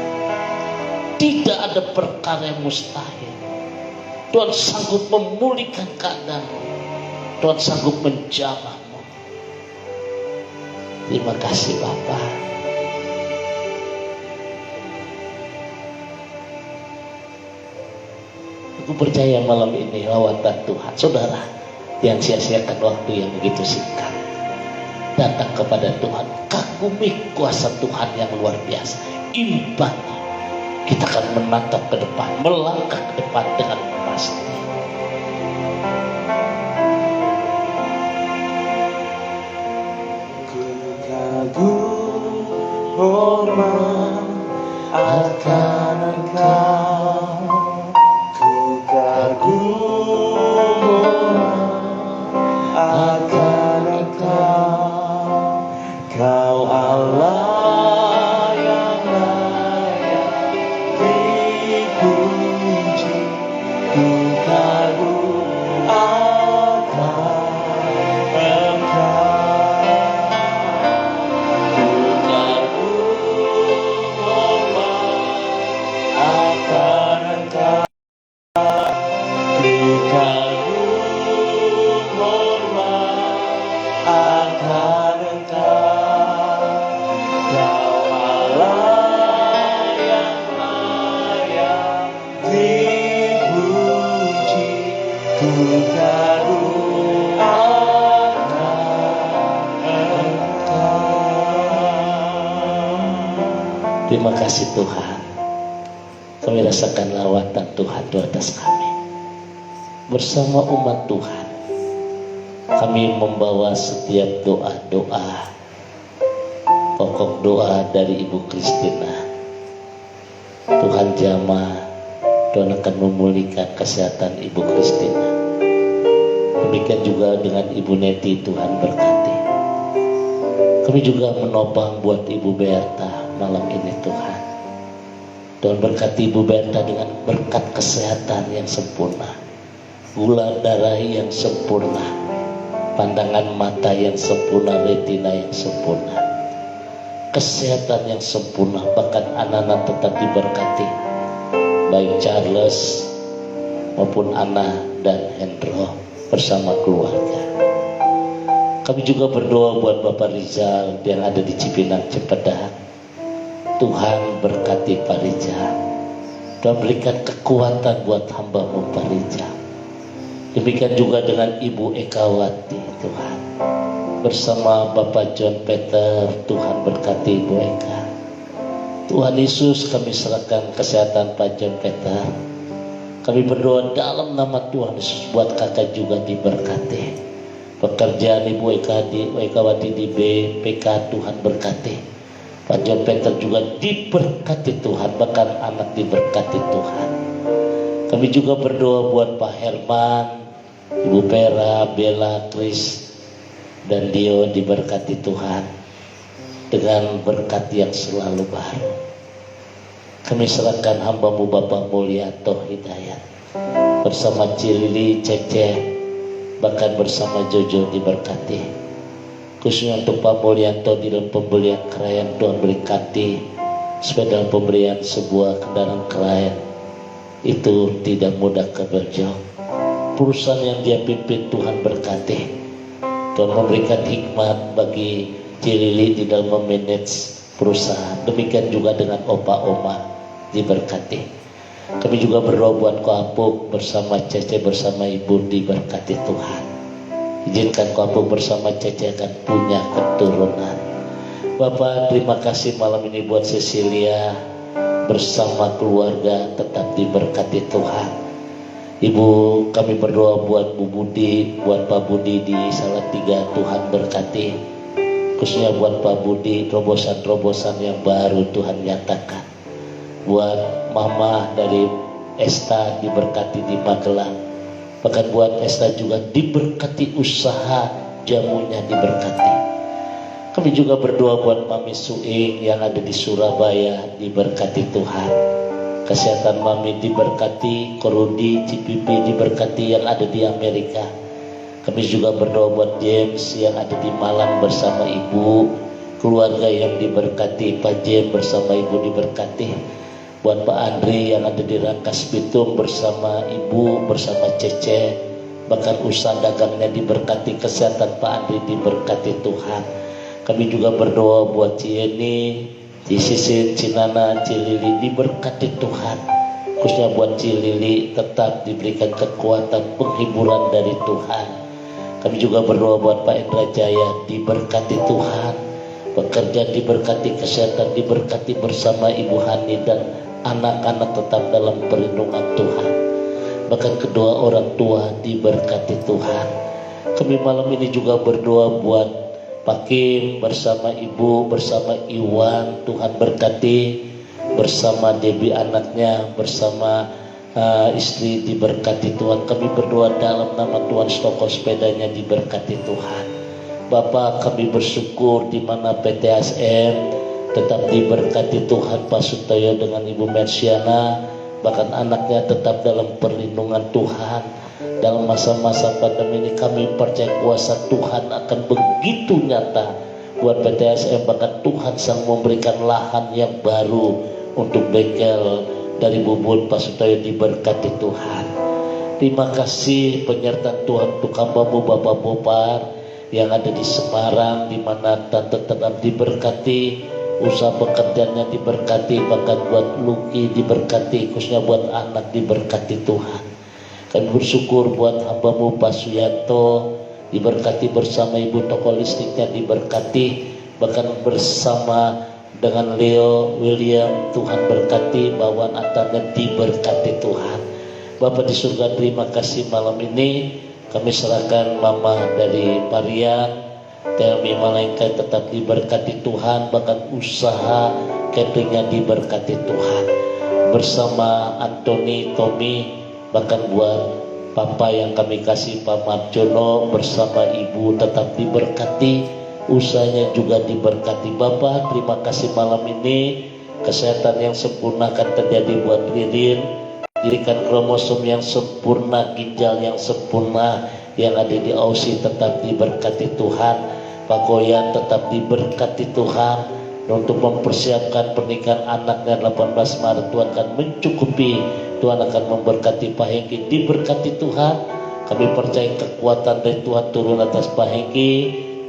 Tidak ada perkara yang mustahil. Tuhan sanggup memulihkan keadaanmu. Tuhan sanggup menjamahmu. Terima kasih Bapa. Aku percaya malam ini lawatan Tuhan. Saudara, yang sia-siakan waktu yang begitu singkat. Datang kepada Tuhan. Kagumi kuasa Tuhan yang luar biasa. Imbangi. Kita akan menatap ke depan, melangkah ke depan dengan pasti. Ku kagum hormat akan Engkau. Ku kagum hormat akan Engkau. Kau Allah yang layak dipuji. Ku kagum akan Engkau. Ku kagum hormat akan Engkau. Ku kagum hormat akan Engkau. Kau Allah yang layak dipuji. Ku kagum akan Engkau. Terima kasih Tuhan. Kami rasakan lawatan Tuhan di atas kami. Bersama umat Tuhan, kami membawa setiap doa-doa, pokok doa dari Ibu Kristina. Tuhan jamah, Tuhan akan memulihkan kesehatan Ibu Kristina. Demikian juga dengan Ibu Neti, Tuhan berkati. Kami juga menopang buat Ibu Berta malam ini Tuhan. Tuhan berkati Ibu Berta dengan berkat kesehatan yang sempurna, gula darah yang sempurna, pandangan mata yang sempurna, retina yang sempurna, kesehatan yang sempurna, bahkan anak-anak tetap diberkati, baik Charles maupun Anna dan Hendro bersama keluarga. Kami juga berdoa buat Bapak Rizal yang ada di Cipinang Cipedak. Tuhan berkati Pak Rizal. Tuhan berikan kekuatan buat hamba-Mu Pak Rizal. Demikian juga dengan Ibu Ekawati, Tuhan. Bersama Bapak John Peter, Tuhan berkati Ibu Eka. Tuhan Yesus, kami serahkan kesehatan Pak John Peter. Kami berdoa dalam nama Tuhan Yesus buat kakak juga diberkati. Pekerjaan Ibu Ekawati di BPK, Tuhan berkati. Pak John Peter juga diberkati Tuhan, bahkan anak diberkati Tuhan. Kami juga berdoa buat Pak Herman, Ibu Pera, Bella, Chris, dan Dio diberkati Tuhan dengan berkat yang selalu baru. Kami serahkan hamba-Mu Bapak Mulyato Hidayat bersama Cilili, Cece, bahkan bersama Jojo diberkati. Khususnya untuk Pak Mulyanto di dalam pembelian krayan, Tuhan berkati supaya dalam pemberian sebuah kendaraan krayan itu tidak mudah keberjok. Perusahaan yang dia pimpin Tuhan berkati. Tuhan memberikan hikmat bagi Cilili di dalam memanage perusahaan. Demikian juga dengan Opa Oma diberkati. Kami juga berdoa buat Ko Apuk bersama Cece bersama Ibu diberkati Tuhan. Izinkan Ko Apuk bersama Cece akan punya keturunan. Bapak, terima kasih malam ini buat Cecilia bersama keluarga tetap diberkati Tuhan. Ibu, kami berdoa buat Bu Budi, buat Pak Budi di Salatiga, Tuhan berkati. Khususnya buat Pak Budi, terobosan-terobosan yang baru Tuhan nyatakan. Buat Mama dari Esta diberkati di Magelang. Bahkan buat Esta juga diberkati usaha jamunya diberkati. Kami juga berdoa buat Mami Suing yang ada di Surabaya diberkati Tuhan. Kesehatan Mami diberkati, Korudi, Cipipi diberkati yang ada di Amerika. Kami juga berdoa buat James yang ada di Malang bersama Ibu, keluarga yang diberkati, Pak James bersama Ibu diberkati. Buat Pak Andri yang ada di Rangkas Bitung bersama Ibu, bersama Cece, bahkan usaha dagangnya diberkati, kesehatan Pak Andri diberkati Tuhan. Kami juga berdoa buat Cieni, Cisisin, Cinana, Cilili diberkati Tuhan. Khususnya buat Cilili tetap diberikan kekuatan penghiburan dari Tuhan. Kami juga berdoa buat Pak Indra Jaya diberkati Tuhan. Pekerjaan diberkati, kesehatan diberkati bersama Ibu Hani dan anak-anak tetap dalam perlindungan Tuhan. Bahkan kedua orang tua diberkati Tuhan. Kami malam ini juga berdoa buat Pak Kim bersama Ibu, bersama Iwan, Tuhan berkati, bersama Debbie anaknya, bersama istri diberkati Tuhan. Kami berdoa dalam nama Tuhan, stoko sepedanya diberkati Tuhan. Bapak, kami bersyukur di mana PTSM tetap diberkati Tuhan, Pak Sutoyo dengan Ibu Mersiana, bahkan anaknya tetap dalam perlindungan Tuhan. Dalam masa-masa pandemi ini kami percaya kuasa Tuhan akan begitu nyata buat PTSM, bahkan Tuhan sang memberikan lahan yang baru untuk bengkel dari Bubun. Pak Sutoyo diberkati Tuhan. Terima kasih penyertaan Tuhan untuk hamba-Mu Bapak Bopar yang ada di Semarang, di mana Tante tetap diberkati. Usaha pekerjaannya diberkati, bahkan buat Luki diberkati, khususnya buat anak diberkati Tuhan. Kami bersyukur buat hamba-Mu Pak Suyanto diberkati bersama Ibu toko listriknya diberkati, bahkan bersama dengan Leo William Tuhan berkati, bawaan atarnya diberkati Tuhan. Bapak di surga, terima kasih malam ini kami serahkan Mama dari Parian, Telmi Malaikat tetap diberkati Tuhan, bahkan usaha cateringnya diberkati Tuhan. Bersama Anthony, Tommy, bahkan buat Papa yang kami kasih Pak Marjono bersama Ibu tetap diberkati, usahanya juga diberkati. Bapak, terima kasih malam ini kesehatan yang sempurna akan terjadi buat Ririn, dirikan kromosom yang sempurna, ginjal yang sempurna, yang ada di Ausi tetap diberkati Tuhan, Pak Goyan tetap diberkati Tuhan, dan untuk mempersiapkan pernikahan anaknya 18 Maret Tuhan akan mencukupi, Tuhan akan memberkati Pak Hengki, diberkati Tuhan. Kami percaya kekuatan dari Tuhan turun atas Pak Hengki.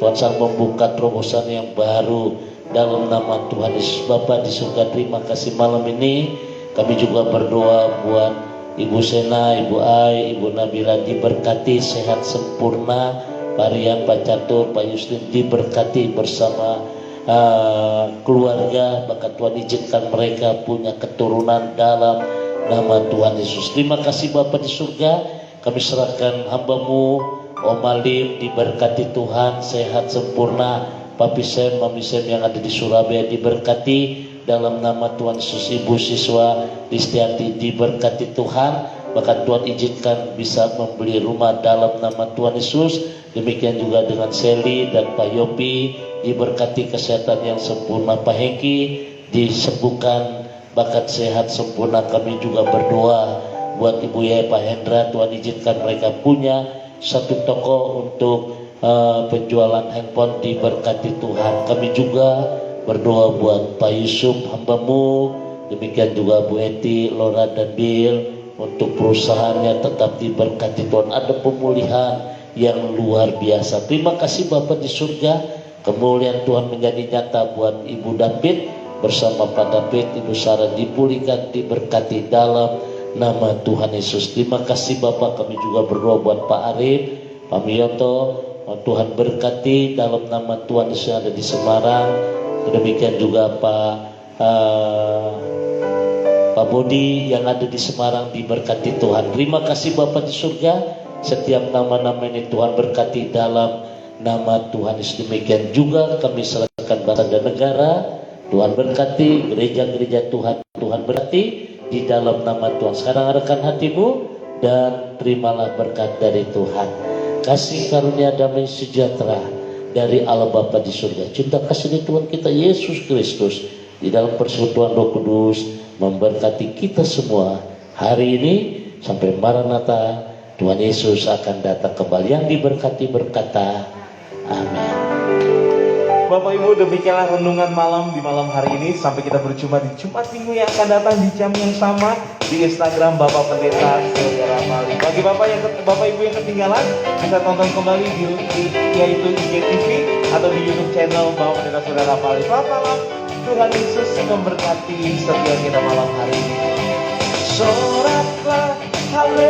Tuhan sang membuka terobosan yang baru dalam nama Tuhan Yesus. Bapa di surga, terima kasih malam ini. Kami juga berdoa buat Ibu Sena, Ibu Ai, Ibu Nabila diberkati sehat sempurna. Pak Rian, Pak Catur, Pak Yustin diberkati bersama keluarga. Bahkan Tuhan izinkan mereka punya keturunan dalam nama Tuhan Yesus. Terima kasih Bapa di surga. Kami serahkan hamba-Mu Om Alim, diberkati Tuhan, sehat sempurna. Papi Sem, Mami Sem yang ada di Surabaya diberkati dalam nama Tuhan Yesus. Ibu siswa Listianti diberkati Tuhan. Bahkan Tuhan izinkan bisa membeli rumah dalam nama Tuhan Yesus. Demikian juga dengan Seli dan Pak Yopi, diberkati kesehatan yang sempurna. Pak Hengki disembuhkan bakat sehat sempurna. Kami juga berdoa buat Ibu Yaya, Pak Hendra, Tuhan izinkan mereka punya satu toko untuk penjualan handphone, diberkati Tuhan. Kami juga berdoa buat Pak Yusuf hamba-Mu, demikian juga Bu Eti, Lora dan Bill, untuk perusahaannya tetap diberkati Tuhan. Ada pemulihan yang luar biasa. Terima kasih Bapa di surga. Kemuliaan Tuhan menjadi nyata buat Ibu David bersama Pak David, Ibu Sarah dipulihkan, diberkati dalam nama Tuhan Yesus. Terima kasih Bapak. Kami juga berdoa buat Pak Arif, Pak Miyoto, Tuhan berkati dalam nama Tuhan Yesus yang ada di Semarang. Demikian juga Pak Bodi yang ada di Semarang diberkati Tuhan. Terima kasih Bapak di surga. Setiap nama-nama ini Tuhan berkati dalam nama Tuhan Yesus. Demikian juga kami serahkan bangsa dan negara. Tuhan berkati gereja-gereja Tuhan. Tuhan berkati di dalam nama Tuhan. Sekarang arahkan hatimu dan terimalah berkat dari Tuhan. Kasih karunia damai sejahtera dari Allah Bapa di surga, cinta kasih dari Tuhan kita Yesus Kristus di dalam persekutuan Roh Kudus memberkati kita semua hari ini sampai Maranatha. Tuhan Yesus akan datang kembali. Yang diberkati berkata amin. Bapak Ibu, demikianlah renungan malam di malam hari ini. Sampai kita berjumpa di Jumat Minggu yang akan datang di jam yang sama di Instagram Bapak Pendeta Saudara Mali. Bagi Bapak Ibu yang ketinggalan, bisa tonton kembali yaitu IGTV atau di YouTube channel Bapak Pendeta Saudara Mali. Selamat malam, Tuhan Yesus memberkati setiap kita malam hari ini. Soraklah, haleluya.